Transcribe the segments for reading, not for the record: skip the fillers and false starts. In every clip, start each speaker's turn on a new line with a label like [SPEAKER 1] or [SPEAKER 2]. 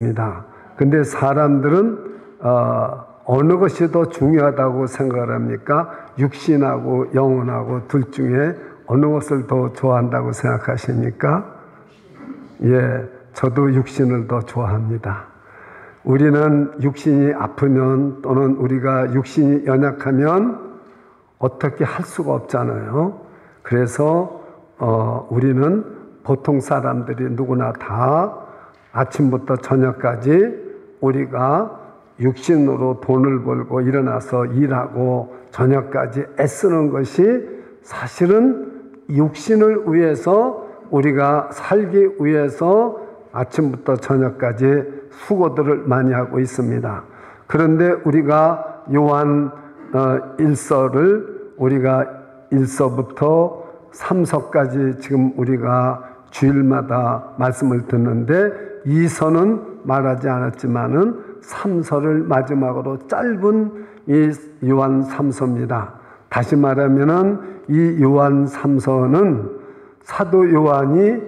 [SPEAKER 1] 입니다. 근데 사람들은 어느 것이 더 중요하다고 생각을 합니까? 육신하고 영혼하고 둘 중에 어느 것을 더 좋아한다고 생각하십니까? 예, 저도 육신을 더 좋아합니다. 우리는 육신이 아프면 또는 우리가 육신이 연약하면 어떻게 할 수가 없잖아요. 그래서 우리는 보통 사람들이 누구나 다 아침부터 저녁까지 우리가 육신으로 돈을 벌고 일어나서 일하고 저녁까지 애쓰는 것이 사실은 육신을 위해서 우리가 살기 위해서 아침부터 저녁까지 수고들을 많이 하고 있습니다. 그런데 우리가 요한 1서를 우리가 1서부터 3서까지 지금 우리가 주일마다 말씀을 듣는데 2서는 말하지 않았지만은 3서를 마지막으로 짧은 이 요한 3서입니다. 다시 말하면은 이 요한 3서는 사도 요한이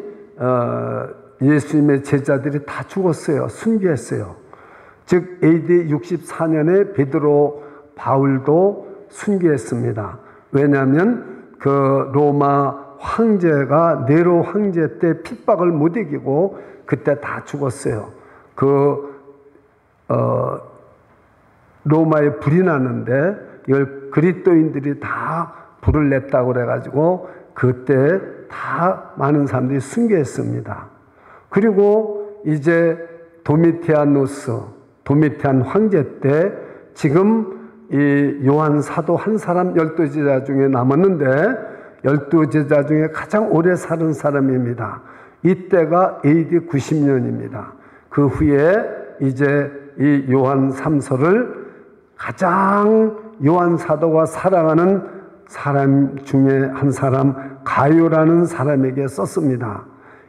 [SPEAKER 1] 예수님의 제자들이 다 죽었어요. 순교했어요. 즉 AD 64년에 베드로 바울도 순교했습니다. 왜냐하면 그 로마 황제가 네로 황제 때 핍박을 못 이기고 그때 다 죽었어요. 로마에 불이 났는데 이걸 그리스도인들이 다 불을 냈다고 그래가지고 그때 다 많은 사람들이 순교했습니다. 그리고 이제 도미티안 황제 때 지금 이 요한 사도 한 사람 12제자 중에 남았는데 12제자 중에 가장 오래 사는 사람입니다. 이때가 AD 90년입니다. 그 후에 이제 이 요한 3서를 가장 요한 사도가 사랑하는 사람 중에 한 사람 가요라는 사람에게 썼습니다.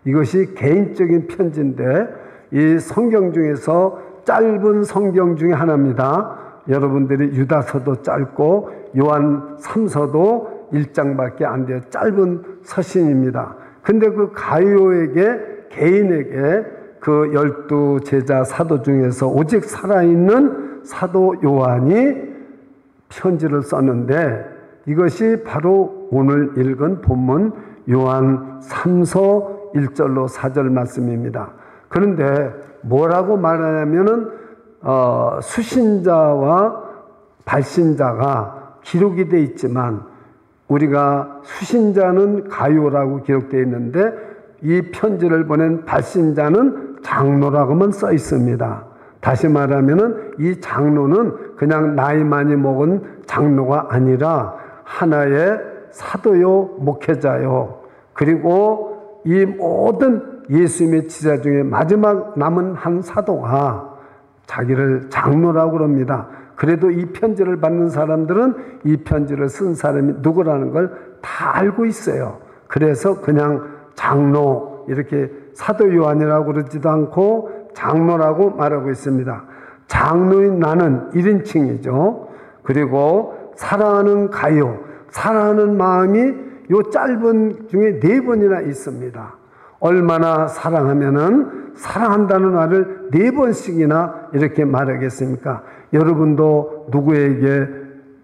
[SPEAKER 1] 이것이 개인적인 편지인데 이 성경 중에서 짧은 성경 중에 하나입니다. 여러분들이 유다서도 짧고 요한 3서도 1장밖에 안 돼요. 짧은 서신입니다. 근데 그 가요에게 개인에게 그 12제자 사도 중에서 오직 살아있는 사도 요한이 편지를 썼는데 이것이 바로 오늘 읽은 본문 요한 3서 1절로 4절 말씀입니다. 그런데 뭐라고 말하냐면은 수신자와 발신자가 기록이 되어 있지만 우리가 수신자는 가요라고 기록되어 있는데 이 편지를 보낸 발신자는 장로라고만 써 있습니다. 다시 말하면은 이 장로는 그냥 나이 많이 먹은 장로가 아니라 하나의 사도요, 목회자요. 그리고 이 모든 예수님의 지자 중에 마지막 남은 한 사도가 자기를 장로라고 그럽니다. 그래도 이 편지를 받는 사람들은 이 편지를 쓴 사람이 누구라는 걸 다 알고 있어요. 그래서 그냥 장로, 이렇게 사도 요한이라고 그러지도 않고 장로라고 말하고 있습니다. 장로인 나는 1인칭이죠. 그리고 사랑하는 가요, 사랑하는 마음이 요 짧은 중에 4번이나 있습니다. 얼마나 사랑하면은 사랑한다는 말을 4번씩이나 이렇게 말하겠습니까? 여러분도 누구에게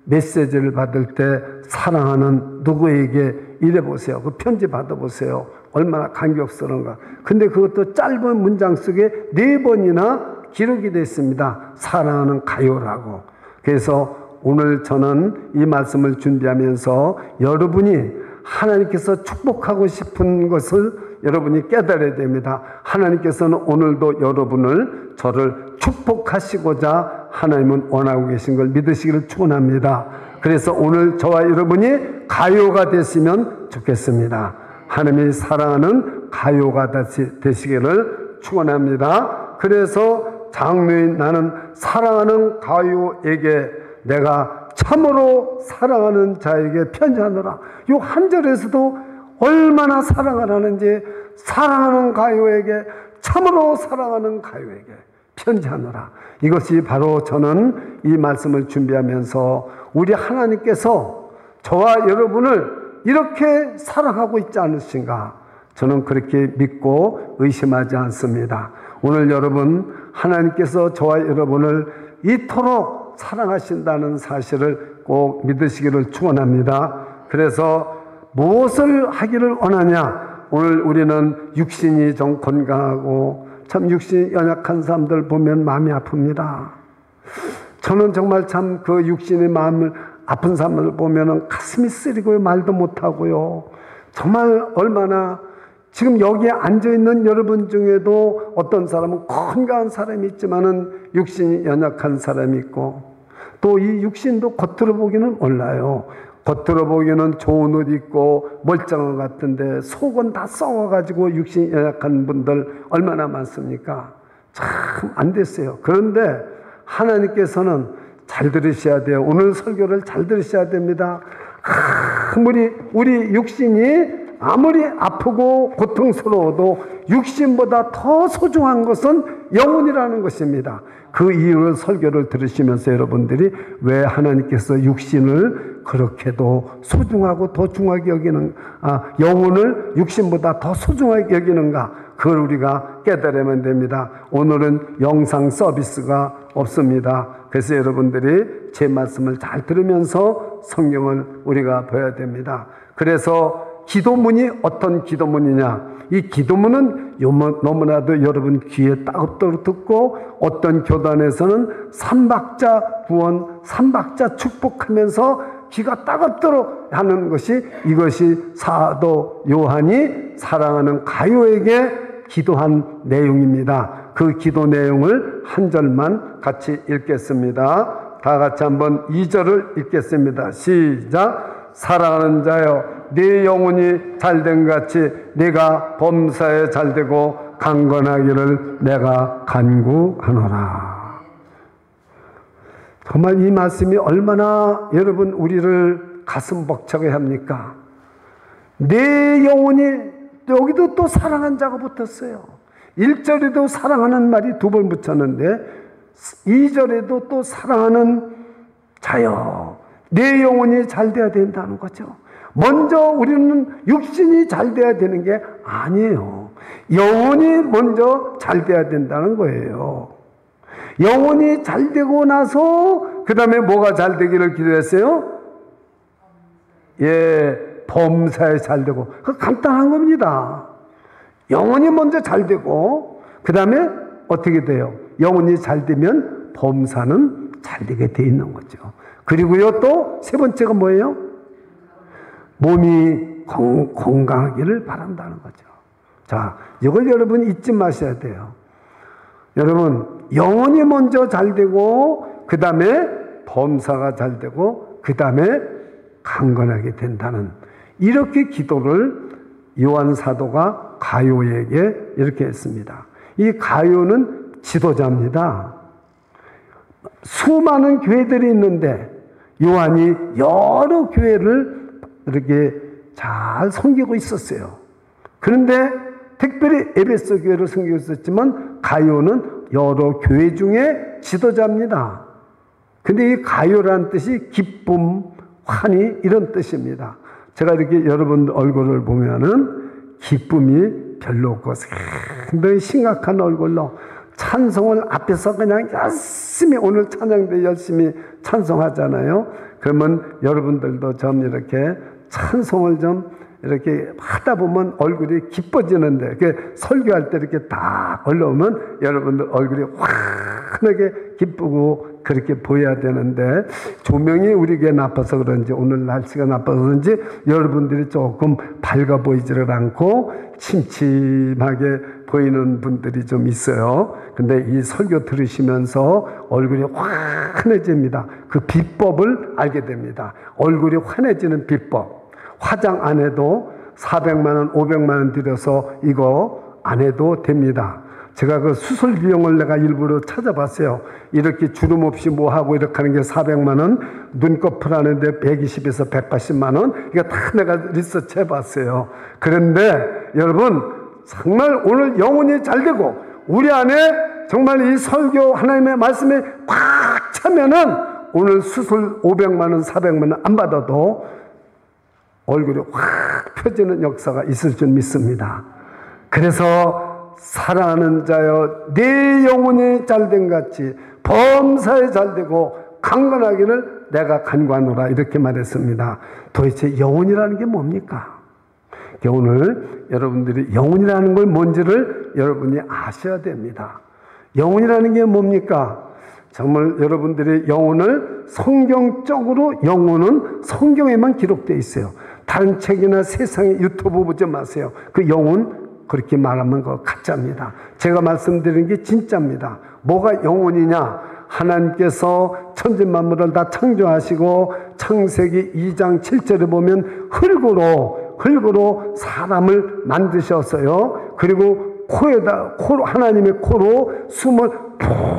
[SPEAKER 1] 메시지를 받을 때 사랑하는 누구에게 이래보세요. 그 편지 받아보세요. 얼마나 감격스러운가. 근데 그것도 짧은 문장 속에 4번이나 기록이 되어 있습니다. 사랑하는 가요라고. 그래서 오늘 저는 이 말씀을 준비하면서 여러분이 하나님께서 축복하고 싶은 것을 여러분이 깨달아야 됩니다. 하나님께서는 오늘도 여러분을 저를 축복하시고자 하나님은 원하고 계신 걸 믿으시기를 축원합니다. 그래서 오늘 저와 여러분이 가요가 됐으면 좋겠습니다. 하나님이 사랑하는 가요가 되시기를 축원합니다. 그래서 장로인 나는 사랑하는 가요에게 내가 참으로 사랑하는 자에게 편지하노라. 이 한 절에서도 얼마나 사랑을 하는지 사랑하는 가요에게 참으로 사랑하는 가요에게 편지하노라. 이것이 바로 저는 이 말씀을 준비하면서 우리 하나님께서 저와 여러분을 이렇게 사랑하고 있지 않으신가 저는 그렇게 믿고 의심하지 않습니다. 오늘 여러분 하나님께서 저와 여러분을 이토록 사랑하신다는 사실을 꼭 믿으시기를 축원합니다. 그래서 무엇을 하기를 원하냐? 오늘 우리는 육신이 좀 건강하고 참 육신이 연약한 사람들 보면 마음이 아픕니다. 저는 정말 참 그 육신의 마음을 아픈 사람을 보면 가슴이 쓰리고요, 말도 못하고요. 정말 얼마나 지금 여기에 앉아있는 여러분 중에도 어떤 사람은 건강한 사람이 있지만은 육신이 연약한 사람이 있고, 또 이 육신도 겉으로 보기는 몰라요. 겉으로 보기에는 좋은 옷 입고 멀쩡한 것 같은데 속은 다 썩어가지고 육신이 연약한 분들 얼마나 많습니까? 참 안 됐어요. 그런데 하나님께서는 잘 들으셔야 돼요. 오늘 설교를 잘 들으셔야 됩니다. 우리 육신이 아무리 아프고 고통스러워도 육신보다 더 소중한 것은 영혼이라는 것입니다. 그 이유를 설교를 들으시면서 여러분들이 왜 하나님께서 육신을 그렇게도 소중하고 더 중하게 여기는, 영혼을 육신보다 더 소중하게 여기는가, 그걸 우리가 깨달으면 됩니다. 오늘은 영상 서비스가 없습니다. 그래서 여러분들이 제 말씀을 잘 들으면서 성경을 우리가 봐야 됩니다. 그래서 기도문이 어떤 기도문이냐? 이 기도문은 너무나도 여러분 귀에 따갑도록 듣고, 어떤 교단에서는 삼박자 구원, 삼박자 축복하면서 귀가 따갑도록 하는 것이, 이것이 사도 요한이 사랑하는 가요에게 기도한 내용입니다. 그 기도 내용을 한 절만 같이 읽겠습니다. 다 같이 한번 2절을 읽겠습니다. 시작. 사랑하는 자여, 네 영혼이 잘된 같이 네가 범사에 잘되고 강건하기를 내가 간구하노라. 정말 이 말씀이 얼마나 여러분 우리를 가슴 벅차게 합니까? 네 영혼이, 여기도 또 사랑한 자가 붙었어요. 1절에도 사랑하는 말이 2번 붙였는데 2절에도 또 사랑하는 자여, 내 영혼이 잘 돼야 된다는 거죠. 먼저 우리는 육신이 잘 돼야 되는 게 아니에요. 영혼이 먼저 잘 돼야 된다는 거예요. 영혼이 잘 되고 나서 그 다음에 뭐가 잘 되기를 기도했어요? 범사에 잘 되고. 그 간단한 겁니다. 영혼이 먼저 잘 되고 그 다음에 어떻게 돼요? 영혼이 잘 되면 범사는 잘 되게 돼 있는 거죠. 그리고요, 또 세 번째가 뭐예요? 몸이 건강하기를 바란다는 거죠. 자, 이걸 여러분 잊지 마셔야 돼요. 여러분, 영혼이 먼저 잘 되고 그 다음에 범사가 잘 되고 그 다음에 강건하게 된다는, 이렇게 기도를 요한 사도가 가요에게 이렇게 했습니다. 이 가요는 지도자입니다. 수많은 교회들이 있는데 요한이 여러 교회를 이렇게 잘 섬기고 있었어요. 그런데 특별히 에베소 교회를 섬기고 있었지만 가요는 여러 교회 중에 지도자입니다. 근데 이 가요라는 뜻이 기쁨, 환희, 이런 뜻입니다. 제가 이렇게 여러분 얼굴을 보면은 기쁨이 별로 없고 상당히 심각한 얼굴로 찬송을 앞에서 그냥 열심히, 오늘 찬양대 열심히 찬송하잖아요. 그러면 여러분들도 좀 이렇게 찬송을 좀 이렇게 하다 보면 얼굴이 기뻐지는데, 설교할 때 이렇게 딱 올라오면 여러분들 얼굴이 환하게 기쁘고 그렇게 보여야 되는데, 조명이 우리에게 나빠서 그런지, 오늘 날씨가 나빠서 그런지 여러분들이 조금 밝아 보이지를 않고 침침하게 보이는 분들이 좀 있어요. 근데 이 설교 들으시면서 얼굴이 환해집니다. 그 비법을 알게 됩니다. 얼굴이 환해지는 비법. 화장 안 해도 400만 원, 500만 원 들여서 이거 안 해도 됩니다. 제가 그 수술 비용을 내가 일부러 찾아봤어요. 이렇게 주름 없이 뭐 하고 이렇게 하는 게 400만 원, 눈꺼풀 하는데 120에서 180만 원, 이거 다 내가 리서치 해봤어요. 그런데 여러분, 정말 오늘 영혼이 잘 되고 우리 안에 정말 이 설교 하나님의 말씀에 꽉 차면은 오늘 수술 500만 원, 400만 원 안 받아도 얼굴이 확 펴지는 역사가 있을 줄 믿습니다. 그래서 사랑하는 자여 내 영혼이 잘된 같이 범사에 잘되고 강건하기를 내가 간구하노라 이렇게 말했습니다. 도대체 영혼이라는 게 뭡니까? 오늘 여러분들이 영혼이라는 걸 뭔지를 여러분이 아셔야 됩니다. 영혼이라는 게 뭡니까? 정말 여러분들이 영혼을 성경적으로 영혼은 성경에만 기록되어 있어요. 다른 책이나 세상에 유튜브 보지 마세요. 그 영혼 그렇게 말하면 그거 가짜입니다. 제가 말씀드리는 게 진짜입니다. 뭐가 영혼이냐? 하나님께서 천지만물을 다 창조하시고 창세기 2장 7절에 보면 흙으로 사람을 만드셨어요. 그리고 하나님의 코로 숨을 푹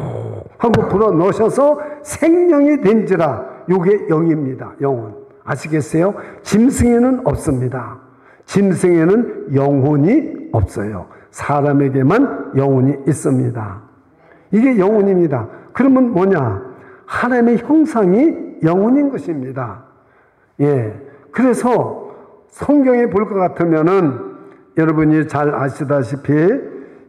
[SPEAKER 1] 하고 불어 넣으셔서 생명이 된지라. 이게 영입니다. 영혼. 아시겠어요? 짐승에는 없습니다. 짐승에는 영혼이 없어요. 사람에게만 영혼이 있습니다. 이게 영혼입니다. 그러면 뭐냐? 하나님의 형상이 영혼인 것입니다. 예. 그래서 성경에 볼 것 같으면은 여러분이 잘 아시다시피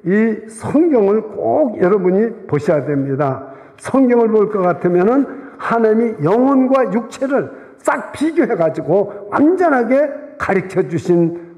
[SPEAKER 1] 이 성경을 꼭 여러분이 보셔야 됩니다. 성경을 볼 것 같으면은 하나님이 영혼과 육체를 싹 비교해 가지고 완전하게 가르쳐 주신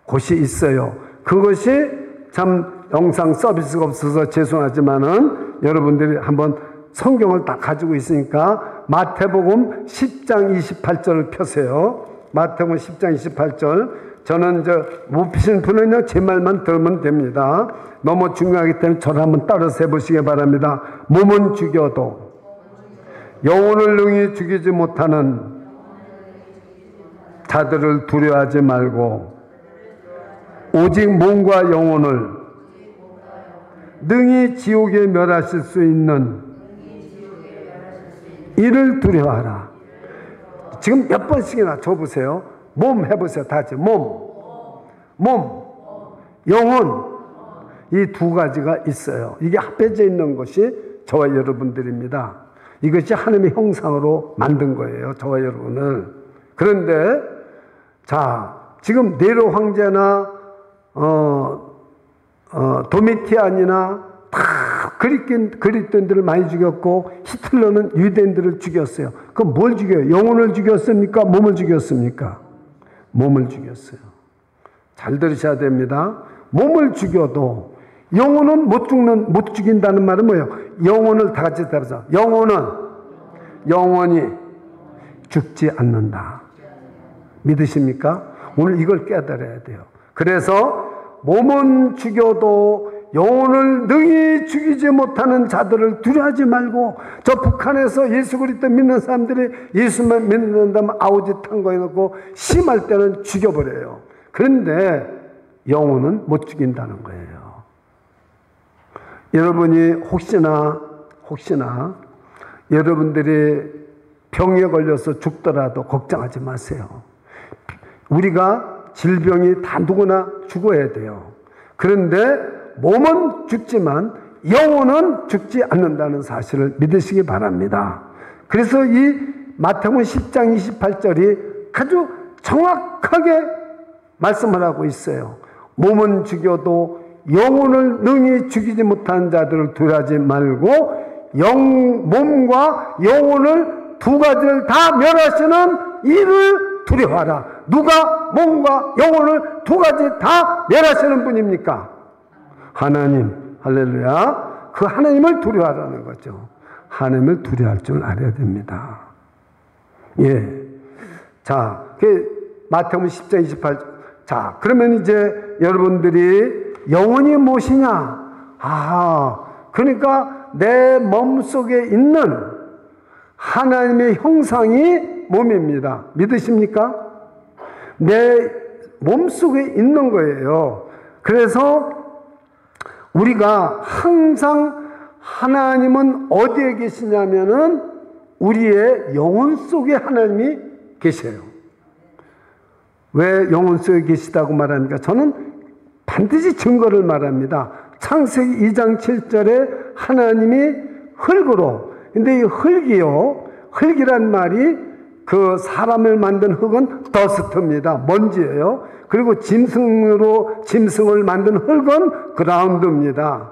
[SPEAKER 1] 곳이 있어요. 그것이 참 영상 서비스가 없어서 죄송하지만은 여러분들이 한번 성경을 다 가지고 있으니까 마태복음 10장 28절을 펴세요. 마태복음 10장 28절. 저는 못 피신 분은요 제 말만 들으면 됩니다. 너무 중요하기 때문에 저를 한번 따라서 해보시기 바랍니다. 몸은 죽여도 영혼을 능히 죽이지 못하는 자들을 두려워하지 말고 오직 몸과 영혼을 능히 지옥에 멸하실 수 있는 이를 두려워하라. 지금 몇 번씩이나 줘보세요. 몸 해보세요. 다 같이 몸, 영혼. 이 두 가지가 있어요. 이게 합해져 있는 것이 저와 여러분들입니다. 이것이 하나님의 형상으로 만든 거예요. 저와 여러분을. 그런데 자, 지금 네로 황제나 도미티안이나 다 그리스도인들을 많이 죽였고 히틀러는 유대인들을 죽였어요. 그럼 뭘 죽여요? 영혼을 죽였습니까? 몸을 죽였습니까? 몸을 죽였어요. 잘 들으셔야 됩니다. 몸을 죽여도 영혼은 못 죽인다는 말은 뭐예요? 영혼을 다 같이 따라서 영혼이 죽지 않는다. 믿으십니까? 오늘 이걸 깨달아야 돼요. 그래서 몸은 죽여도 영혼을 능히 죽이지 못하는 자들을 두려워하지 말고, 저 북한에서 예수 그리스도 믿는 사람들이 예수만 믿는다면 아우지 탄거해 놓고 심할 때는 죽여버려요. 그런데 영혼은 못 죽인다는 거예요. 여러분이 혹시나 여러분들이 병에 걸려서 죽더라도 걱정하지 마세요. 우리가 질병이 다 누구나 죽어야 돼요. 그런데 몸은 죽지만 영혼은 죽지 않는다는 사실을 믿으시기 바랍니다. 그래서 이 마태복음 10장 28절이 아주 정확하게 말씀을 하고 있어요. 몸은 죽여도 영혼을 능히 죽이지 못한 자들을 두려워하지 말고 몸과 영혼을 두 가지를 다 멸하시는 이를 두려워하라. 누가 몸과 영혼을 두 가지 다 멸하시는 분입니까? 하나님. 할렐루야. 그 하나님을 두려워하라는 거죠. 하나님을 두려워할 줄 알아야 됩니다. 예. 자, 마태복음 10장 28. 자, 그러면 이제 여러분들이 영혼이 무엇이냐? 그러니까 내 몸속에 있는 하나님의 형상이 몸입니다. 믿으십니까? 내 몸속에 있는 거예요. 그래서 우리가 항상 하나님은 어디에 계시냐면은 우리의 영혼 속에 하나님이 계셔요. 왜 영혼 속에 계시다고 말합니까? 저는 반드시 증거를 말합니다. 창세기 2장 7절에 하나님이 흙으로, 근데 이 흙이란 말이 그 사람을 만든 흙은 더스트입니다. 먼지예요. 그리고 짐승을 만든 흙은 그라운드입니다.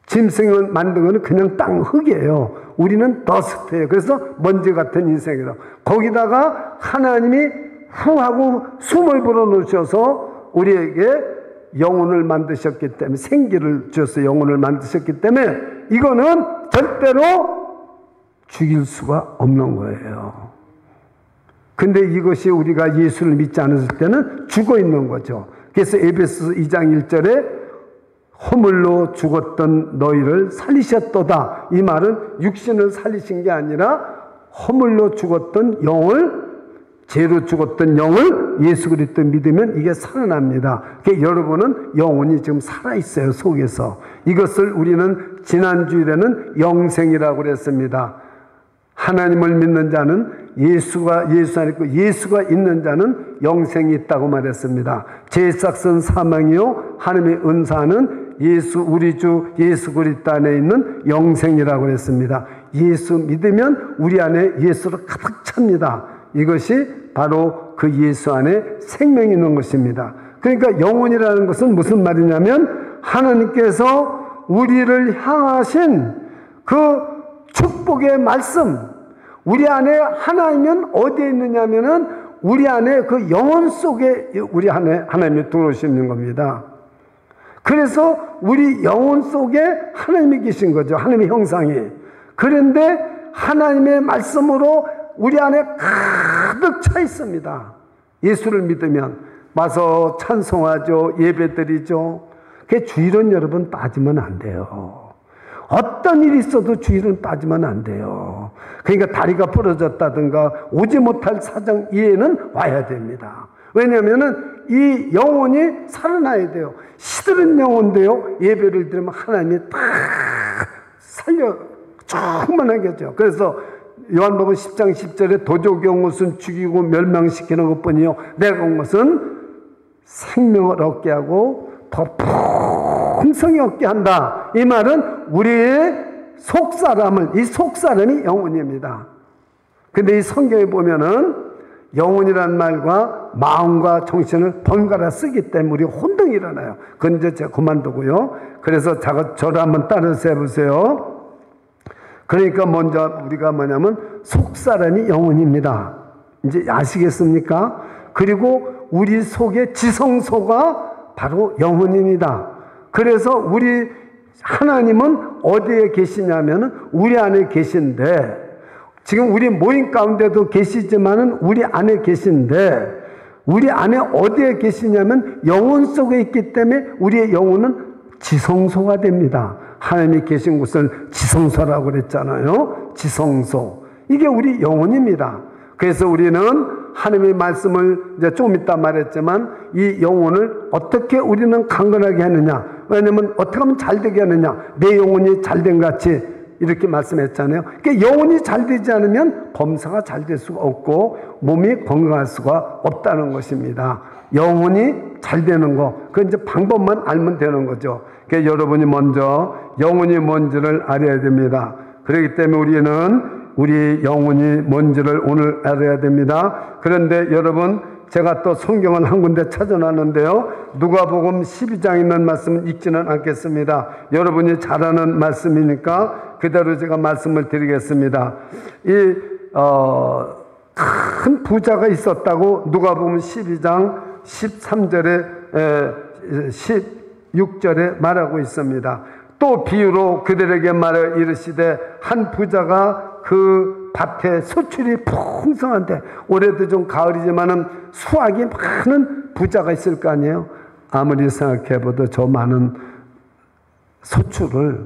[SPEAKER 1] 짐승을 만든 거는 그냥 땅 흙이에요. 우리는 더스트예요. 그래서 먼지 같은 인생이다. 거기다가 하나님이 후하고 숨을 불어넣으셔서 우리에게 영혼을 만드셨기 때문에, 생기를 주셔서 영혼을 만드셨기 때문에 이거는 절대로 죽일 수가 없는 거예요. 근데 이것이 우리가 예수를 믿지 않았을 때는 죽어 있는 거죠. 그래서 에베소서 2장 1절에 허물로 죽었던 너희를 살리셨도다. 이 말은 육신을 살리신 게 아니라 허물로 죽었던 영을, 죄로 죽었던 영을 예수 그리스도 믿으면 이게 살아납니다. 그러니까 여러분은 영혼이 지금 살아있어요, 속에서. 이것을 우리는 지난주일에는 영생이라고 그랬습니다. 하나님을 믿는 자는 예수 안에 있고 예수가 있는 자는 영생이 있다고 말했습니다. 죄의 삭은 사망이요 하나님의 은사는 우리 주 예수 그리스도 안에 있는 영생이라고 했습니다. 예수 믿으면 우리 안에 예수를 가득 찹니다. 이것이 바로 그 예수 안에 생명이 있는 것입니다. 그러니까 영혼이라는 것은 무슨 말이냐면 하나님께서 우리를 향하신 그 축복의 말씀, 우리 안에 하나님은 어디에 있느냐면은 우리 안에 그 영혼 속에 우리 안에 하나님이 들어오시는 겁니다. 그래서 우리 영혼 속에 하나님이 계신 거죠. 하나님의 형상이. 그런데 하나님의 말씀으로 우리 안에 가득 차 있습니다. 예수를 믿으면 와서 찬송하죠. 예배드리죠. 그 주일은 여러분 빠지면 안 돼요. 어떤 일이 있어도 주일은 빠지면 안 돼요. 그러니까 다리가 부러졌다든가 오지 못할 사정 이해는 와야 됩니다. 왜냐하면은 이 영혼이 살아나야 돼요. 시들은 영혼도요, 예배를 드리면 하나님이 다 살려 충만하게 하죠. 그래서 요한복음 10장 10절에 도적이 온 것은 죽이고 멸망시키는 것뿐이요 내가 온 것은 생명을 얻게 하고 더 풍성히 얻게 한다. 이 말은 우리의 속사람을, 이 속사람이 영혼입니다. 근데 이 성경에 보면은 영혼이란 말과 마음과 정신을 번갈아 쓰기 때문에 우리가 혼동이 일어나요. 그건 이제 제가 그만두고요. 그래서 저를 한번 따라서 해보세요. 그러니까 먼저 우리가 뭐냐면 속사람이 영혼입니다. 이제 아시겠습니까? 그리고 우리 속에 지성소가 바로 영혼입니다. 그래서 우리 하나님은 어디에 계시냐면은 우리 안에 계신데, 지금 우리 모임 가운데도 계시지만은 우리 안에 계신데, 우리 안에 어디에 계시냐면 영혼 속에 있기 때문에 우리의 영혼은 지성소가 됩니다. 하나님이 계신 곳을 지성소라고 그랬잖아요. 지성소. 이게 우리 영혼입니다. 그래서 우리는 하나님의 말씀을 이제 좀 이따 말했지만 이 영혼을 어떻게 우리는 강건하게 하느냐. 왜냐하면 어떻게 하면 잘되게 하느냐. 내 영혼이 잘된 같이 이렇게 말씀했잖아요. 그러니까 영혼이 잘되지 않으면 범사가 잘 될 수가 없고 몸이 건강할 수가 없다는 것입니다. 영혼이 잘 되는 거, 그건 이제 방법만 알면 되는 거죠. 그러니까 여러분이 먼저 영혼이 뭔지를 알아야 됩니다. 그렇기 때문에 우리는 우리 영혼이 뭔지를 오늘 알아야 됩니다. 그런데 여러분, 제가 또 성경을 한 군데 찾아놨는데요. 누가복음 12장에 있는 말씀은 읽지는 않겠습니다. 여러분이 잘 아는 말씀이니까 그대로 제가 말씀을 드리겠습니다. 큰 부자가 있었다고 누가복음 12장 13절에 16절에 말하고 있습니다. 또 비유로 그들에게 말하여 이르시되 한 부자가 그 밭에 소출이 풍성한데, 올해도 좀 가을이지만은 수확이 많은 부자가 있을 거 아니에요. 아무리 생각해봐도 저 많은 소출을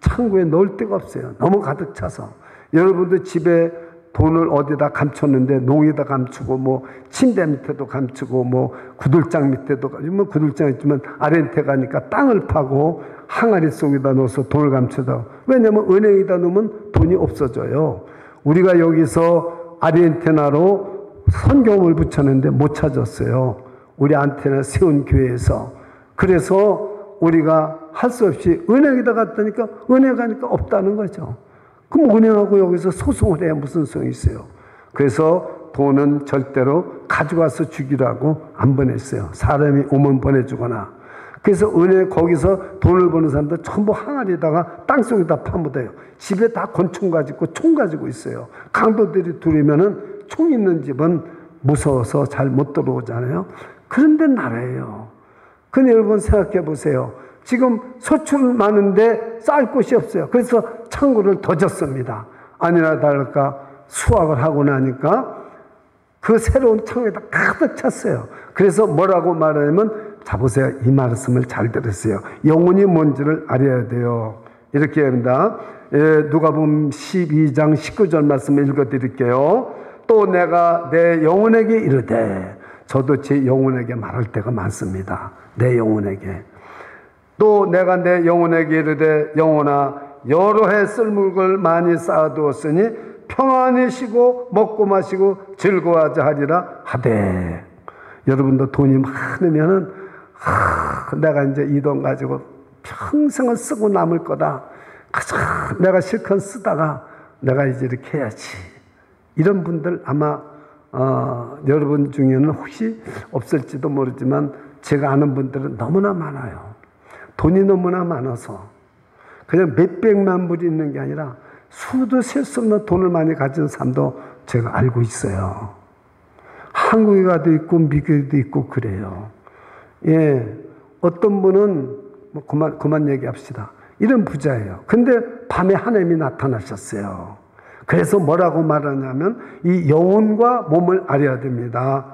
[SPEAKER 1] 창고에 넣을 데가 없어요. 너무 가득 차서. 여러분도 집에 돈을 어디다 감췄는데 농에다 감추고 뭐 침대 밑에도 감추고 뭐 구들장 밑에도, 뭐 구들장 있지만 아르헨티나 가니까 땅을 파고 항아리 속에다 넣어서 돈을 감추다. 왜냐하면 은행에다 넣으면 돈이 없어져요. 우리가 여기서 아르헨티나로 선교물 붙였는데 못 찾았어요. 우리 안테나 세운 교회에서. 그래서 우리가 할 수 없이 은행에다 갔다니까, 은행 가니까 없다는 거죠. 그럼 은행하고 여기서 소송을 해야 무슨 소용이 있어요. 그래서 돈은 절대로 가져와서 주기라고 안 보냈어요. 사람이 오면 보내주거나. 그래서 은혜 거기서 돈을 버는 사람들 전부 항아리에다가 땅속에다 파묻어요. 집에 다 권총 가지고 총 가지고 있어요. 강도들이 들이면은 총 있는 집은 무서워서 잘 못 들어오잖아요. 그런데 나라예요. 근데 여러분 생각해 보세요. 지금 소출 많은데 쌀 곳이 없어요. 그래서 창고를 더 졌습니다. 아니나 다를까 수확을 하고 나니까 그 새로운 창고에다 가득 찼어요. 그래서 뭐라고 말하냐면, 자 보세요. 이 말씀을 잘 들으세요. 영혼이 뭔지를 알아야 돼요. 이렇게 합니다. 누가복음 12장 19절 말씀을 읽어드릴게요. 또 내가 내 영혼에게 이르되, 저도 제 영혼에게 말할 때가 많습니다. 내 영혼에게. 또 내가 내 영혼에게 이르되, 영혼아 여러 해 쓸 물을 많이 쌓아두었으니 평안히 쉬고 먹고 마시고 즐거워하자 하리라 하되. 여러분도 돈이 많으면은 내가 이제 이 돈 가지고 평생을 쓰고 남을 거다. 내가 실컷 쓰다가 내가 이제 이렇게 해야지. 이런 분들 아마 여러분 중에는 혹시 없을지도 모르지만 제가 아는 분들은 너무나 많아요. 돈이 너무나 많아서 그냥 몇백만 불이 있는 게 아니라 수도 셀 수 없는 돈을 많이 가진 사람도 제가 알고 있어요. 한국에 가도 있고 미국에도 있고 그래요. 예, 어떤 분은 뭐 그만 얘기합시다. 이런 부자예요. 근데 밤에 하나님이 나타나셨어요. 그래서 뭐라고 말하냐면 이 영혼과 몸을 알아야 됩니다.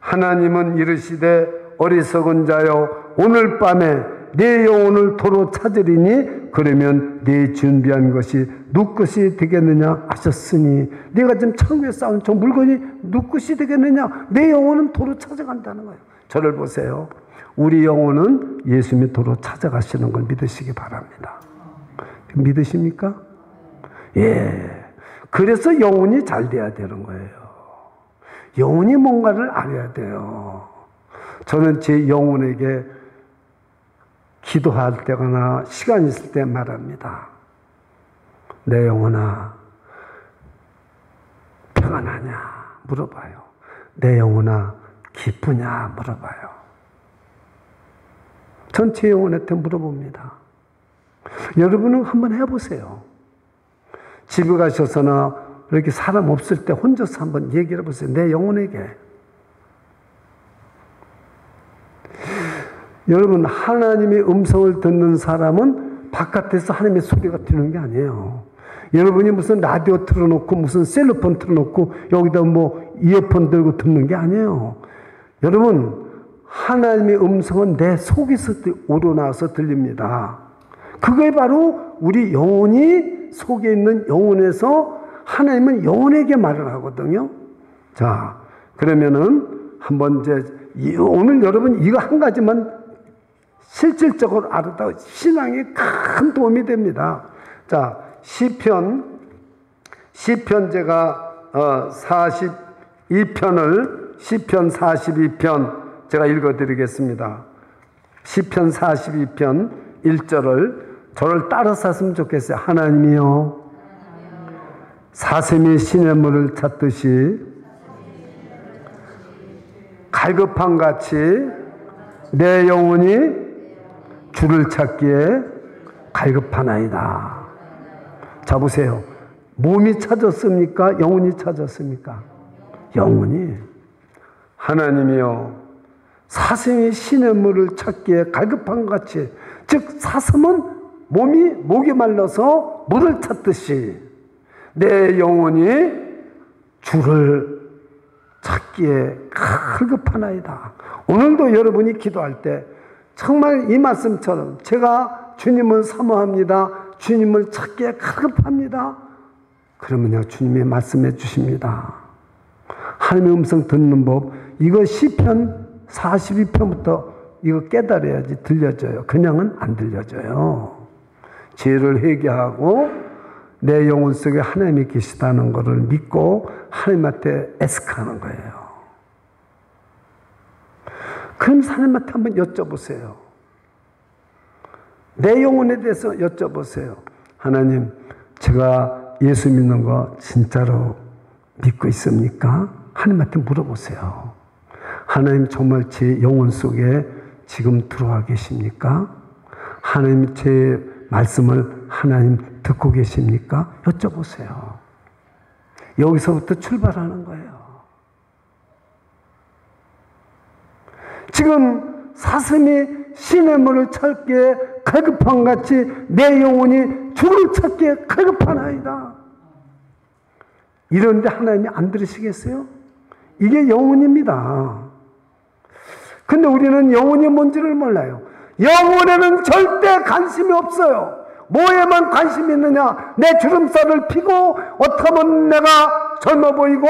[SPEAKER 1] 하나님은 이르시되 어리석은 자여 오늘 밤에 내 영혼을 도로 찾으리니 그러면 네 준비한 것이 누구 것이 되겠느냐 하셨으니, 네가 지금 천국에 쌓은 저 물건이 누구 것이 되겠느냐. 내 영혼은 도로 찾아간다는 거예요. 저를 보세요. 우리 영혼은 예수님이 도로 찾아가시는 걸 믿으시기 바랍니다. 믿으십니까? 예. 그래서 영혼이 잘 돼야 되는 거예요. 영혼이 뭔가를 알아야 돼요. 저는 제 영혼에게 기도할 때거나 시간 있을 때 말합니다. 내 영혼아 평안하냐 물어봐요. 내 영혼아 기쁘냐 물어봐요. 전 제 영혼한테 물어봅니다. 여러분은 한번 해보세요. 집에 가셔서나 이렇게 사람 없을 때 혼자서 한번 얘기를 해보세요. 내 영혼에게. 여러분, 하나님의 음성을 듣는 사람은 바깥에서 하나님의 소리가 들리는 게 아니에요. 여러분이 무슨 라디오 틀어놓고 무슨 셀로폰 틀어놓고 여기다 뭐 이어폰 들고 듣는 게 아니에요. 여러분, 하나님의 음성은 내 속에서 우러나와서 들립니다. 그게 바로 우리 영혼이 속에 있는 영혼에서 하나님은 영혼에게 말을 하거든요. 자, 그러면은 한번 이제 오늘 여러분 이거 한 가지만 실질적으로 알아도 신앙에 큰 도움이 됩니다. 자, 시편 제가 42편을 시편 42편 제가 읽어드리겠습니다. 시편 42편 1절을 저를 따라서 했으면 좋겠어요. 하나님이여 사슴이 시냇물을 찾듯이 갈급함같이 내 영혼이 주를 찾기에 갈급하나이다. 자 보세요. 몸이 찾았습니까? 영혼이 찾았습니까? 영혼이. 하나님이여 사슴이 시냇물을 찾기에 갈급함같이, 즉 사슴은 목이 말라서 물을 찾듯이 내 영혼이 주를 찾기에 갈급하나이다. 오늘도 여러분이 기도할 때 정말 이 말씀처럼 제가 주님을 사모합니다. 주님을 찾기에 갈급합니다. 그러면요 주님이 말씀해 주십니다. 하나님의 음성 듣는 법, 이거 시편 42편부터 이거 깨달아야지 들려져요. 그냥은 안 들려져요. 죄를 회개하고 내 영혼 속에 하나님이 계시다는 것을 믿고 하나님한테 애석하는 거예요. 그럼 하나님한테 한번 여쭤보세요. 내 영혼에 대해서 여쭤보세요. 하나님, 제가 예수 믿는 거 진짜로 믿고 있습니까? 하나님한테 물어보세요. 하나님 정말 제 영혼 속에 지금 들어와 계십니까? 하나님 제 말씀을 하나님 듣고 계십니까? 여쭤보세요. 여기서부터 출발하는 거예요. 지금 사슴이 시냇물을 찾기에 갈급한 같이 내 영혼이 주를 찾기에 갈급하나이다. 이런데 하나님이 안 들으시겠어요? 이게 영혼입니다. 근데 우리는 영혼이 뭔지를 몰라요. 영혼에는 절대 관심이 없어요. 뭐에만 관심이 있느냐? 내 주름살을 피고 어떻게 하면 내가 젊어 보이고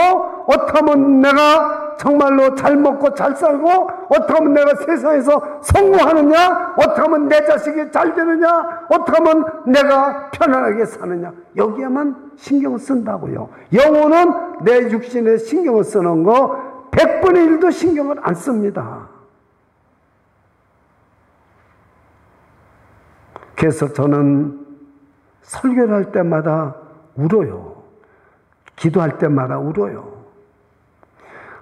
[SPEAKER 1] 어떻게 하면 내가 정말로 잘 먹고 잘 살고 어떻게 하면 내가 세상에서 성공하느냐? 어떻게 하면 내 자식이 잘 되느냐? 어떻게 하면 내가 편안하게 사느냐? 여기에만 신경을 쓴다고요. 영혼은 내 육신에 신경을 쓰는 거 100분의 1도 신경을 안 씁니다. 그래서 저는 설교를 할 때마다 울어요. 기도할 때마다 울어요.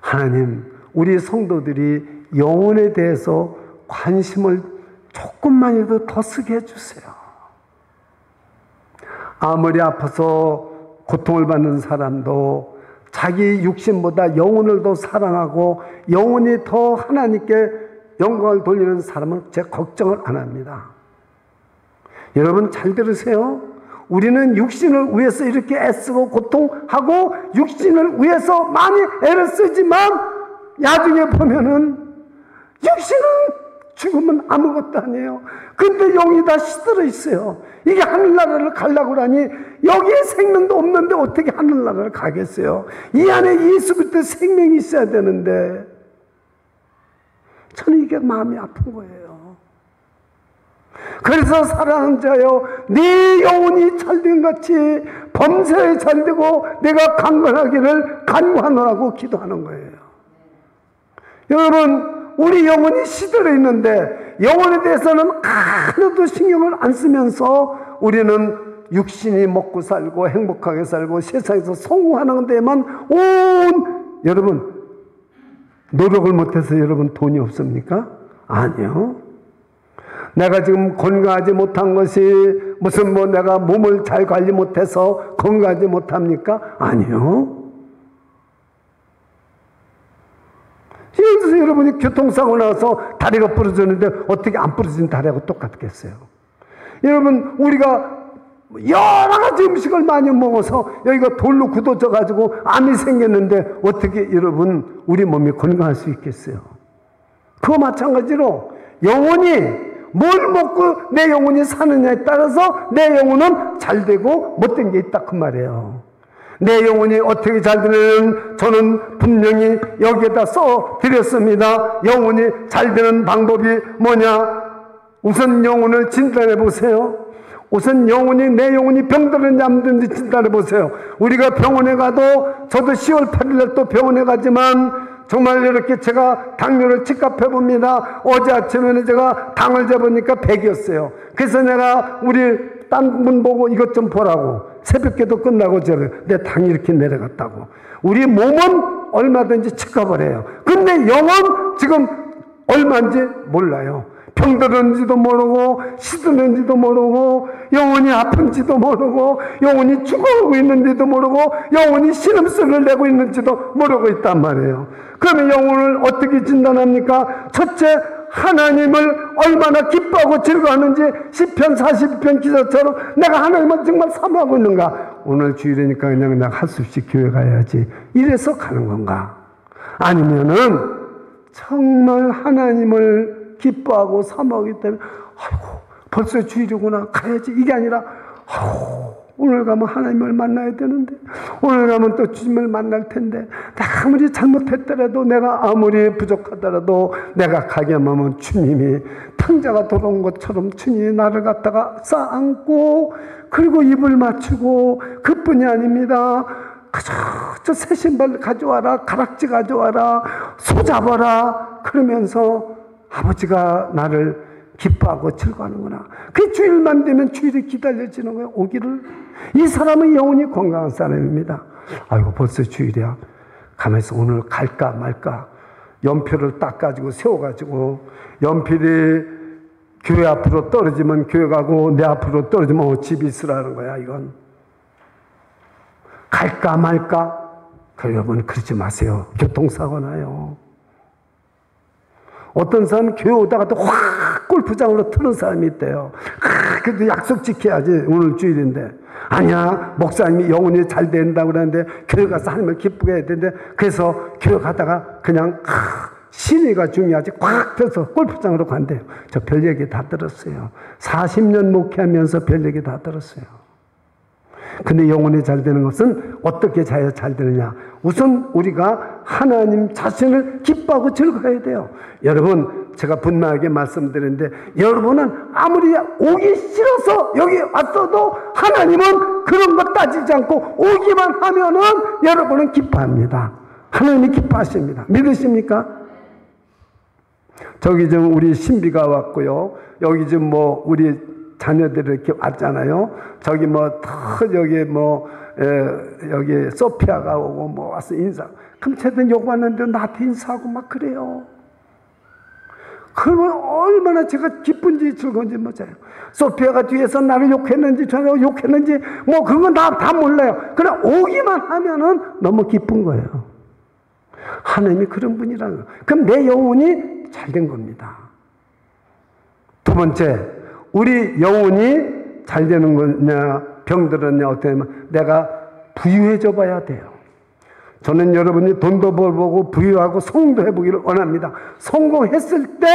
[SPEAKER 1] 하나님, 우리 성도들이 영혼에 대해서 관심을 조금만이라도 더 쓰게 해주세요. 아무리 아파서 고통을 받는 사람도 자기 육신보다 영혼을 더 사랑하고 영혼이 더 하나님께 영광을 돌리는 사람은 제 걱정을 안 합니다. 여러분 잘 들으세요. 우리는 육신을 위해서 이렇게 애쓰고 고통하고 육신을 위해서 많이 애를 쓰지만 나중에 보면은 육신은 죽으면 아무것도 아니에요. 근데 영이 다 시들어 있어요. 이게 하늘나라를 가려고 하니 여기에 생명도 없는데 어떻게 하늘나라를 가겠어요? 이 안에 예수 그리스도의 생명이 있어야 되는데 저는 이게 마음이 아픈 거예요. 그래서 사랑하는 자여, 네 영혼이 잘된 같이 범사에 잘되고 내가 강건하기를 간구하노라고 기도하는 거예요. 여러분, 우리 영혼이 시들어 있는데 영혼에 대해서는 하나도 신경을 안 쓰면서 우리는 육신이 먹고 살고 행복하게 살고 세상에서 성공하는 데에만 여러분 노력을 못해서 여러분 돈이 없습니까? 아니요. 내가 지금 건강하지 못한 것이 무슨 내가 몸을 잘 관리 못해서 건강하지 못합니까? 아니요. 예를 들어서 여러분이 교통사고 나서 다리가 부러졌는데 어떻게 안 부러진 다리하고 똑같겠어요? 여러분, 우리가 여러 가지 음식을 많이 먹어서 여기가 돌로 굳어져 가지고 암이 생겼는데 어떻게 여러분 우리 몸이 건강할 수 있겠어요? 그와 마찬가지로 영혼이 뭘 먹고 내 영혼이 사느냐에 따라서 내 영혼은 잘되고 못된 게 있다 그 말이에요. 내 영혼이 어떻게 잘 되는 저는 분명히 여기에다 써드렸습니다. 영혼이 잘 되는 방법이 뭐냐? 우선 영혼을 진단해 보세요. 우선 내 영혼이 병들었는지 안 들었는지 진단해 보세요. 우리가 병원에 가도 저도 10월 8일날 또 병원에 가지만 정말 이렇게 제가 당뇨를 측갑해 봅니다. 어제 아침에는 제가 당을 재보니까 100이었어요. 그래서 내가 우리 딴 분 보고 이것 좀 보라고 새벽기도 끝나고 내 당이 이렇게 내려갔다고. 우리 몸은 얼마든지 측갑을 해요. 근데 영은 지금 얼마인지 몰라요. 병들었는지도 모르고 시드는지도 모르고 영혼이 아픈지도 모르고 영혼이 죽어가고 있는지도 모르고 영혼이 신음소리를 내고 있는지도 모르고 있단 말이에요. 그러면 영혼을 어떻게 진단합니까? 첫째, 하나님을 얼마나 기뻐하고 즐거워하는지 시편 42편 기사처럼 내가 하나님을 정말 사모하고 있는가? 오늘 주일이니까 그냥 할 수 없이 교회 가야지 이래서 가는 건가? 아니면은 정말 하나님을 기뻐하고 사모하기 때문에 아이고 벌써 주일이구나 가야지 이게 아니라 아이고 오늘 가면 하나님을 만나야 되는데 오늘 가면 또 주님을 만날 텐데 내가 아무리 잘못했더라도 내가 아무리 부족하더라도 내가 가게만 하면 주님이 탕자가 돌아온 것처럼 주님이 나를 갖다가 쌓아안고 그리고 입을 맞추고 그뿐이 아닙니다. 그저 새 신발 가져와라 가락지 가져와라 소 잡아라 그러면서 아버지가 나를 기뻐하고 즐거워하는구나. 그 주일만 되면 주일이 기다려지는 거예요. 오기를. 이 사람은 영혼이 건강한 사람입니다. 아이고 벌써 주일이야. 가면서 오늘 갈까 말까. 연필을 딱 가지고 세워가지고 연필이 교회 앞으로 떨어지면 교회 가고 내 앞으로 떨어지면 집이 있으라는 거야. 이건 갈까 말까? 여러분 그러지 마세요. 교통사고 나요. 어떤 사람은 교회 오다가도 확 골프장으로 트는 사람이 있대요. 그래도 약속 지켜야지. 오늘 주일인데. 아니야, 목사님이 영혼이 잘 된다고 그러는데 교회 가서 하나님을 기쁘게 해야 되는데, 그래서 교회 가다가 그냥 신의가 중요하지 꽉 펴서 골프장으로 간대요. 저 별 얘기 다 들었어요. 40년 목회하면서 별 얘기 다 들었어요. 근데 영혼이 잘 되는 것은 어떻게 잘 되느냐? 우선 우리가 하나님 자신을 기뻐하고 즐거워해야 돼요. 여러분, 제가 분명하게 말씀드리는데, 여러분은 아무리 오기 싫어서 여기 왔어도 하나님은 그런 거 따지지 않고 오기만 하면은 여러분은 기뻐합니다. 하나님이 기뻐하십니다. 믿으십니까? 저기 좀 우리 신비가 왔고요. 여기 좀 뭐 우리 자녀들이 이렇게 왔잖아요. 저기 뭐 여기 소피아가 오고 뭐 와서 인사. 그럼 쟤들 욕 왔는데 나한테 인사하고 막 그래요. 그러면 얼마나 제가 기쁜지 즐거운지 몰라요. 소피아가 뒤에서 나를 욕했는지 저를 욕했는지 뭐 그건 다 몰라요. 그냥 오기만 하면은 너무 기쁜 거예요. 하나님이 그런 분이라는 거예요. 그럼 내 영혼이 잘된 겁니다. 두 번째, 우리 영혼이 잘 되는 거냐, 병들었냐, 어떻게 하면 내가 부유해져 봐야 돼요. 저는 여러분이 돈도 벌고 부유하고 성공도 해보기를 원합니다. 성공했을 때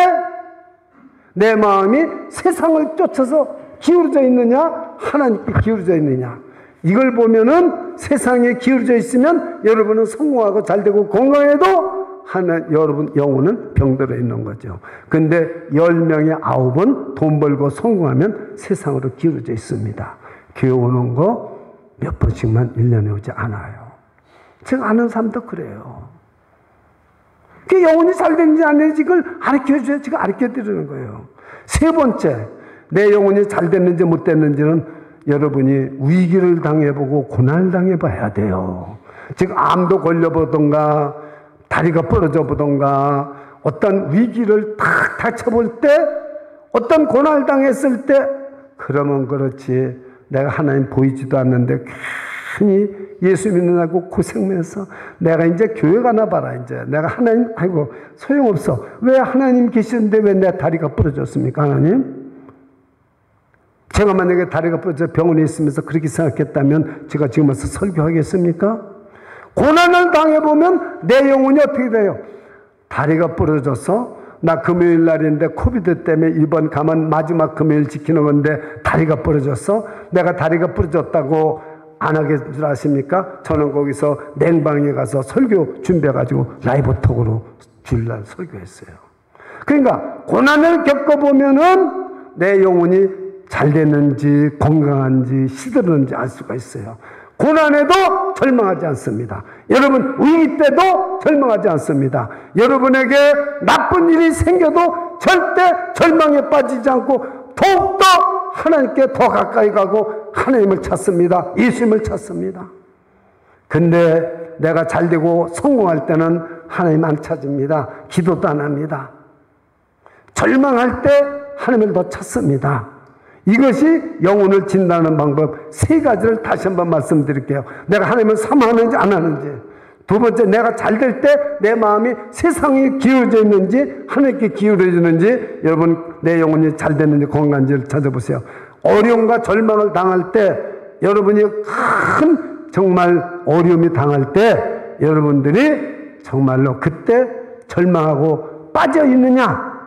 [SPEAKER 1] 내 마음이 세상을 쫓아서 기울어져 있느냐, 하나님께 기울어져 있느냐. 이걸 보면은 세상에 기울어져 있으면 여러분은 성공하고 잘되고 건강해도 여러분 영혼은 병들어 있는 거죠. 근데 10명에 9은 돈 벌고 성공하면 세상으로 기울어져 있습니다. 교회 오는 거 몇 번씩만 1년에 오지 않아요. 제가 아는 사람도 그래요. 그 영혼이 잘 되는지 안 되는지 그걸 가르쳐줘야 제가 가르쳐드리는 거예요. 세 번째, 내 영혼이 잘 됐는지 못 됐는지는 여러분이 위기를 당해보고 고난을 당해봐야 돼요. 즉 암도 걸려보던가 다리가 부러져 보던가 어떤 위기를 탁 닥쳐볼 때, 어떤 고난을 당했을 때, 그러면 그렇지. 내가 하나님 보이지도 않는데 괜히 예수 믿는다고 고생면서 내가 이제 교회 가나 봐라. 이제 내가 하나님, 아이고 소용없어. 왜 하나님 계시는데 왜 내 다리가 부러졌습니까? 하나님? 제가 만약에 다리가 부러져 병원에 있으면서 그렇게 생각했다면 제가 지금 와서 설교하겠습니까? 고난을 당해보면 내 영혼이 어떻게 돼요? 다리가 부러져서 나 금요일 날인데 코비드 때문에 이번 가면 마지막 금요일 지키는 건데 다리가 부러졌어? 내가 다리가 부러졌다고 안 하게 줄 아십니까? 저는 거기서 냉방에 가서 설교 준비해가지고 라이브 톡으로 주일날 설교했어요. 그러니까 고난을 겪어보면은 내 영혼이 잘 됐는지 건강한지 시들었는지 알 수가 있어요. 고난에도 절망하지 않습니다. 여러분 위기 때도 절망하지 않습니다. 여러분에게 나쁜 일이 생겨도 절대 절망에 빠지지 않고 더욱더 하나님께 더 가까이 가고 하나님을 찾습니다. 예수님을 찾습니다. 근데 내가 잘되고 성공할 때는 하나님 안 찾습니다. 기도도 안 합니다. 절망할 때 하나님을 더 찾습니다. 이것이 영혼을 진단하는 방법 세 가지를 다시 한번 말씀드릴게요. 내가 하나님을 사모하는지 안 하는지. 두 번째, 내가 잘 될 때 내 마음이 세상에 기울어져 있는지 하나님께 기울어지는지, 여러분 내 영혼이 잘 됐는지 건강한지를 찾아보세요. 어려움과 절망을 당할 때, 여러분이 큰 정말 어려움이 당할 때 여러분들이 정말로 그때 절망하고 빠져 있느냐,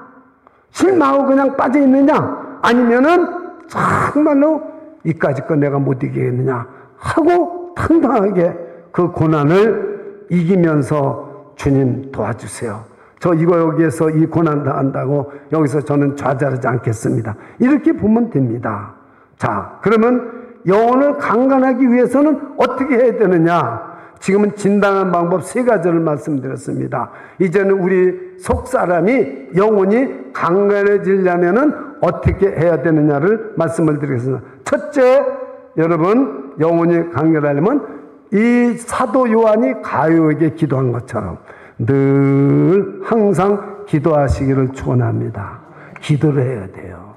[SPEAKER 1] 실망하고 그냥 빠져 있느냐, 아니면은 정말로 이까짓 거 내가 못 이기겠느냐 하고 당당하게 그 고난을 이기면서 주님 도와주세요. 저 이거 여기에서 이 고난 당한다고 여기서 저는 좌절하지 않겠습니다. 이렇게 보면 됩니다. 자, 그러면 영혼을 강건하기 위해서는 어떻게 해야 되느냐? 지금은 진단하는 방법 세 가지를 말씀드렸습니다. 이제는 우리 속 사람이 영혼이 강건해지려면은 어떻게 해야 되느냐를 말씀을 드리겠습니다. 첫째, 여러분 영혼이 강건하려면 이 사도 요한이 가요에게 기도한 것처럼 늘 항상 기도하시기를 축원합니다. 기도를 해야 돼요.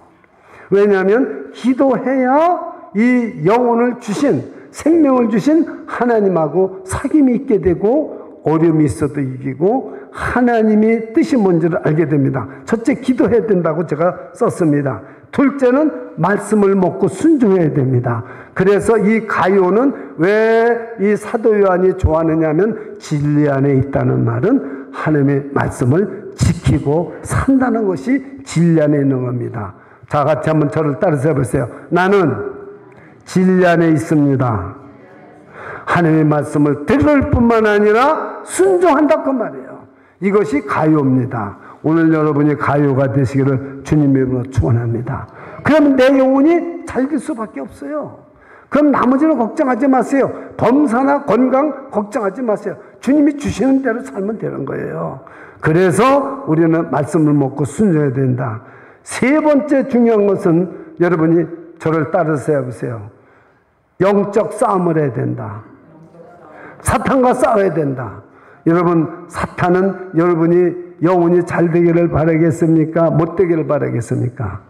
[SPEAKER 1] 왜냐하면 기도해야 이 영혼을 주신, 생명을 주신 하나님하고 사귐이 있게 되고 어려움이 있어도 이기고 하나님이 뜻이 뭔지를 알게 됩니다. 첫째, 기도해야 된다고 제가 썼습니다. 둘째는 말씀을 먹고 순종해야 됩니다. 그래서 이 가요는 왜 이 사도 요한이 좋아하느냐면 진리 안에 있다는 말은 하나님의 말씀을 지키고 산다는 것이 진리 안에 있는 겁니다. 자, 같이 한번 저를 따라서 해보세요. 나는 진리 안에 있습니다. 하나님의 말씀을 들을 뿐만 아니라 순종한다 그 말이에요. 이것이 가요입니다. 오늘 여러분이 가요가 되시기를 주님의 이름으로 축원합니다. 그러면 내 영혼이 잘 될 수밖에 없어요. 그럼 나머지는 걱정하지 마세요. 범사나 건강 걱정하지 마세요. 주님이 주시는 대로 살면 되는 거예요. 그래서 우리는 말씀을 먹고 순종해야 된다. 세 번째 중요한 것은 여러분이 저를 따라서 해보세요. 영적 싸움을 해야 된다. 사탄과 싸워야 된다. 여러분, 사탄은 여러분이 영혼이 잘 되기를 바라겠습니까? 못 되기를 바라겠습니까?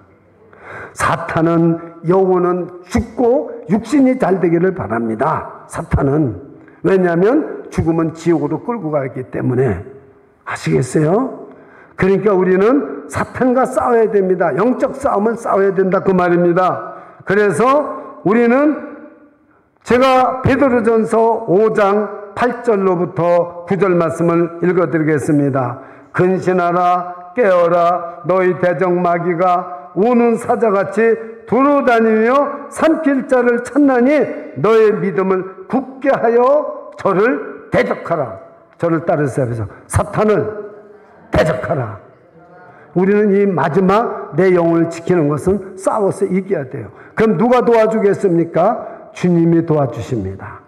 [SPEAKER 1] 사탄은 영혼은 죽고 육신이 잘 되기를 바랍니다. 사탄은. 왜냐하면 죽으면 지옥으로 끌고 가기 때문에. 아시겠어요? 그러니까 우리는 사탄과 싸워야 됩니다. 영적 싸움을 싸워야 된다 그 말입니다. 그래서 우리는 제가 베드로전서 5장 8절로부터 9절 말씀을 읽어드리겠습니다. 근신하라, 깨어라, 너희 대적마귀가 우는 사자같이 두루다니며 삼킬 자를 찾나니 너의 믿음을 굳게 하여 저를 대적하라. 저를 따르세요. 그래서 사탄을 대적하라. 우리는 이 마지막 내 영혼을 지키는 것은 싸워서 이겨야 돼요. 그럼 누가 도와주겠습니까? 주님이 도와주십니다.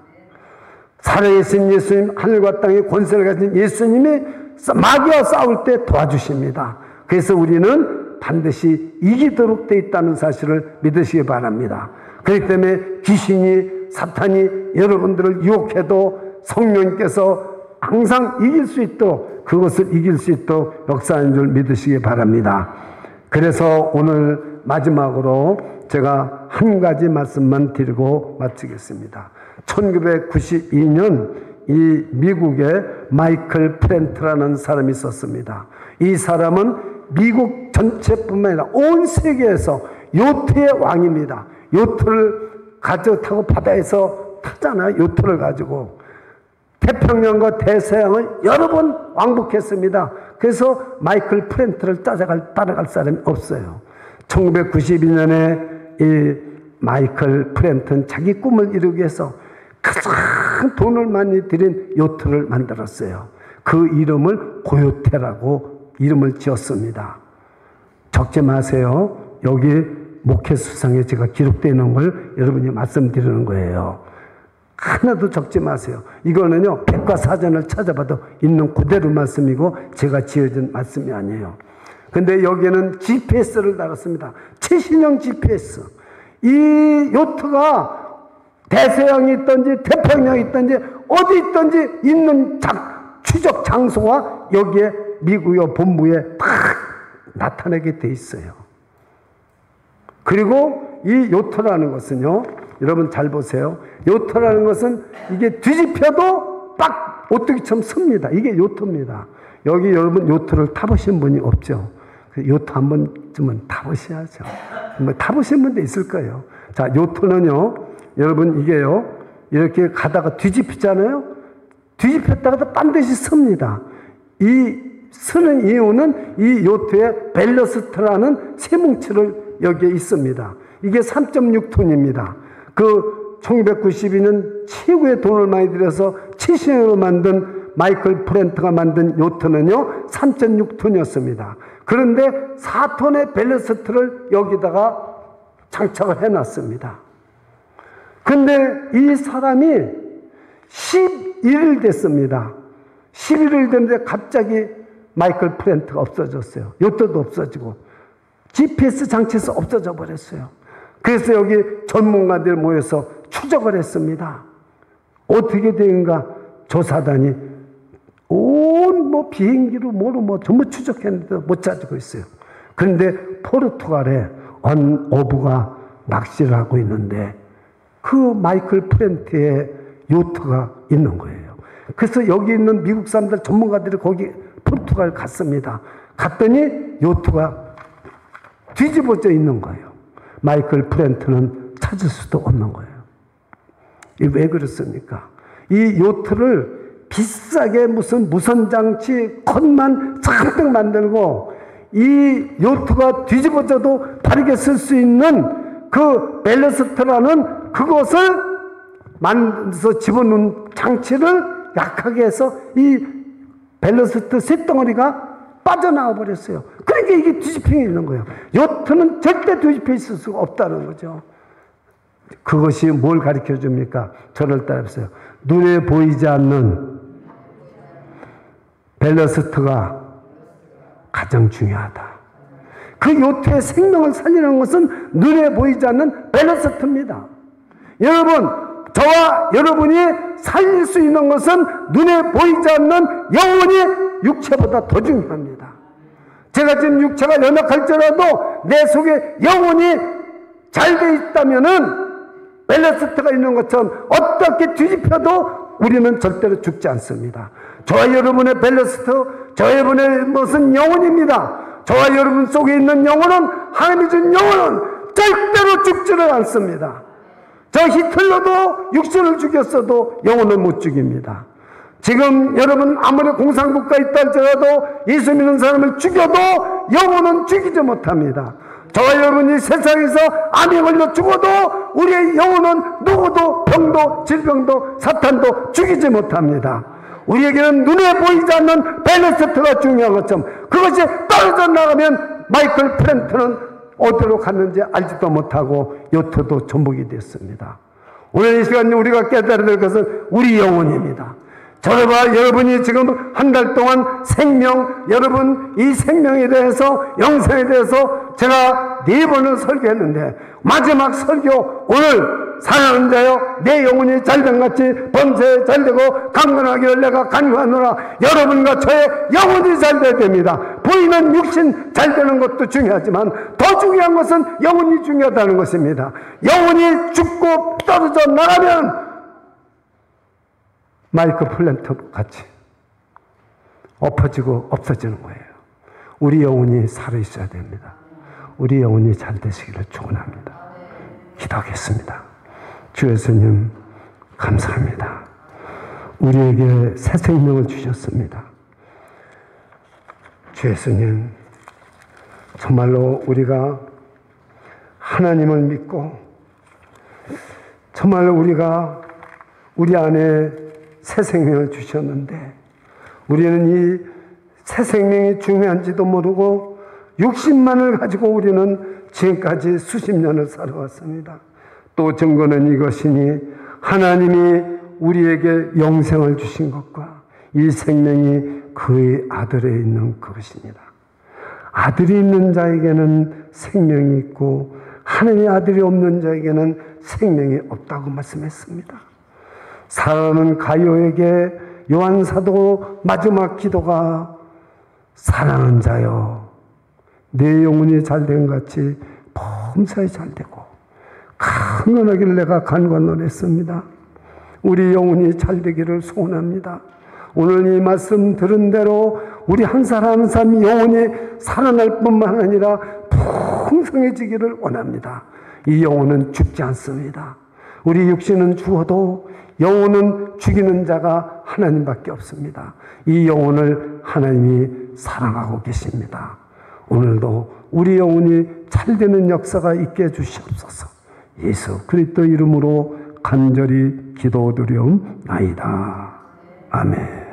[SPEAKER 1] 살아계신 예수님, 하늘과 땅의 권세를 가진 예수님이 마귀와 싸울 때 도와주십니다. 그래서 우리는 반드시 이기도록 되어 있다는 사실을 믿으시기 바랍니다. 그렇기 때문에 귀신이, 사탄이 여러분들을 유혹해도 성령께서 항상 이길 수 있도록, 그것을 이길 수 있도록 역사하는 줄 믿으시기 바랍니다. 그래서 오늘 마지막으로 제가 한 가지 말씀만 드리고 마치겠습니다. 1992년 이 미국의 마이클 프렌트라는 사람이 있었습니다. 이 사람은 미국 전체뿐만 아니라 온 세계에서 요트의 왕입니다. 요트를 타고 바다에서 타잖아요. 요트를 가지고 태평양과 대서양을 여러 번 왕복했습니다. 그래서 마이클 프렌트를 따라갈 사람이 없어요. 1992년에 이 마이클 프렌트는 자기 꿈을 이루기 위해서 가장 돈을 많이 들인 요트를 만들었어요. 그 이름을 고요테라고 이름을 지었습니다. 적지 마세요. 여기 목회수상에 제가 기록되어 있는 걸 여러분이 말씀드리는 거예요. 하나도 적지 마세요. 이거는요, 백과사전을 찾아봐도 있는 그대로 말씀이고 제가 지어진 말씀이 아니에요. 근데 여기에는 GPS를 달았습니다. 최신형 GPS. 이 요트가 대서양이 있든지 태평양이 있든지 어디 있든지 있는 추적 장소가 여기에 미국의 본부에 딱 나타나게 돼 있어요. 그리고 이 요트라는 것은요, 여러분 잘 보세요. 요트라는 것은 이게 뒤집혀도 딱 오뚜기처럼 섭니다. 이게 요트입니다. 여기 여러분 요트를 타보신 분이 없죠? 요트 한 번쯤은 타보셔야죠. 타보신 분도 있을 거예요. 자, 요트는요, 여러분 이게요, 이렇게 가다가 뒤집히잖아요? 뒤집혔다가도 반드시 섭니다. 이 서는 이유는 이 요트에 벨러스트라는 쇠뭉치를 여기에 있습니다. 이게 3.6톤입니다. 그 1992년 최고의 돈을 많이 들여서 최신으로 만든 마이클 프렌트가 만든 요트는요 3.6톤이었습니다. 그런데 4톤의 벨러스트를 여기다가 장착을 해놨습니다. 근데 이 사람이 11일 됐습니다. 11일 됐는데 갑자기 마이클 프렌트가 없어졌어요. 요트도 없어지고 GPS 장치에서 없어져 버렸어요. 그래서 여기 전문가들 모여서 추적을 했습니다. 어떻게 되는가? 조사단이 온 뭐 비행기로 뭐로 전부 추적했는데 못 찾고 있어요. 그런데 포르투갈에 언 어부가 낚시를 하고 있는데 그 마이클 프렌트의 요트가 있는 거예요. 그래서 여기 있는 미국 사람들 전문가들이 거기 포르투갈 갔습니다. 갔더니 요트가 뒤집어져 있는 거예요. 마이클 프렌트는 찾을 수도 없는 거예요. 이게 왜 그렇습니까? 이 요트를 비싸게 무슨 무선장치 컷만 잔뜩 만들고 이 요트가 뒤집어져도 바르게 쓸 수 있는 그 벨러스트라는 그것을 만들어서 집어넣은 장치를 약하게 해서 이 벨러스트 쇳덩어리가 빠져나와 버렸어요. 그러니까 이게 뒤집혀 있는 거예요. 요트는 절대 뒤집혀 있을 수가 없다는 거죠. 그것이 뭘 가르쳐 줍니까? 저를 따라해보세요. 눈에 보이지 않는 벨러스트가 가장 중요하다. 그 요트의 생명을 살리는 것은 눈에 보이지 않는 벨러스트입니다. 여러분, 저와 여러분이 살릴 수 있는 것은 눈에 보이지 않는 영혼이 육체보다 더 중요합니다. 제가 지금 육체가 연약할지라도 내 속에 영혼이 잘 돼 있다면은 벨러스트가 있는 것처럼 어떻게 뒤집혀도 우리는 절대로 죽지 않습니다. 저와 여러분의 벨러스트, 저와 여러분의 무슨 영혼입니다. 저와 여러분 속에 있는 영혼은, 하나님이 준 영혼은 절대로 죽지를 않습니다. 저 히틀러도 육신을 죽였어도 영혼을 못 죽입니다. 지금 여러분 아무리 공산국가에 있다 할지라도 예수 믿는 사람을 죽여도 영혼은 죽이지 못합니다. 저와 여러분이 세상에서 암에 걸려 죽어도 우리의 영혼은 누구도 병도 질병도 사탄도 죽이지 못합니다. 우리에게는 눈에 보이지 않는 벨러스트가 중요한 것처럼 그것이 떨어져 나가면 마이클 프렌트는 어디로 갔는지 알지도 못하고 요트도 전복이 됐습니다. 오늘 이 시간 우리가 깨달아야 될 것은 우리 영혼입니다. 저와 여러분이 지금 한 달 동안 생명, 여러분 이 생명에 대해서, 영생에 대해서 제가 4번을 설교했는데 마지막 설교, 오늘 사랑하는 자여 내 영혼이 잘된 같이 범사에 잘되고 강건하기를 내가 간구하노라. 여러분과 저의 영혼이 잘돼야 됩니다. 보이는 육신 잘되는 것도 중요하지만 더 중요한 것은 영혼이 중요하다는 것입니다. 영혼이 죽고 떨어져 나가면 마이클 플랜트 같이 엎어지고 없어지는 거예요. 우리 영혼이 살아있어야 됩니다. 우리 영혼이 잘 되시기를 축원합니다. 기도하겠습니다. 주 예수님 감사합니다. 우리에게 새 생명을 주셨습니다. 주 예수님 정말로 우리가 하나님을 믿고 정말로 우리가 우리 안에 새 생명을 주셨는데 우리는 이 새 생명이 중요한지도 모르고 육신만을 가지고 우리는 지금까지 수십 년을 살아왔습니다. 또 증거는 이것이니 하나님이 우리에게 영생을 주신 것과 이 생명이 그의 아들에 있는 그것입니다. 아들이 있는 자에게는 생명이 있고 하나님의 아들이 없는 자에게는 생명이 없다고 말씀했습니다. 사랑하는 가요에게 요한 사도 마지막 기도가 사랑하는 자여 내 영혼이 잘된 같이 범사에 잘되고 강건하기를 내가 간구하노랬습니다. 우리 영혼이 잘되기를 소원합니다. 오늘 이 말씀 들은 대로 우리 한 사람 한 사람 영혼이 살아날 뿐만 아니라 풍성해지기를 원합니다. 이 영혼은 죽지 않습니다. 우리 육신은 죽어도 영혼은 죽이는 자가 하나님밖에 없습니다. 이 영혼을 하나님이 사랑하고 계십니다. 오늘도 우리 영혼이 잘되는 역사가 있게 해주시옵소서. 예수 그리스도 이름으로 간절히 기도드리옵나이다. 아멘.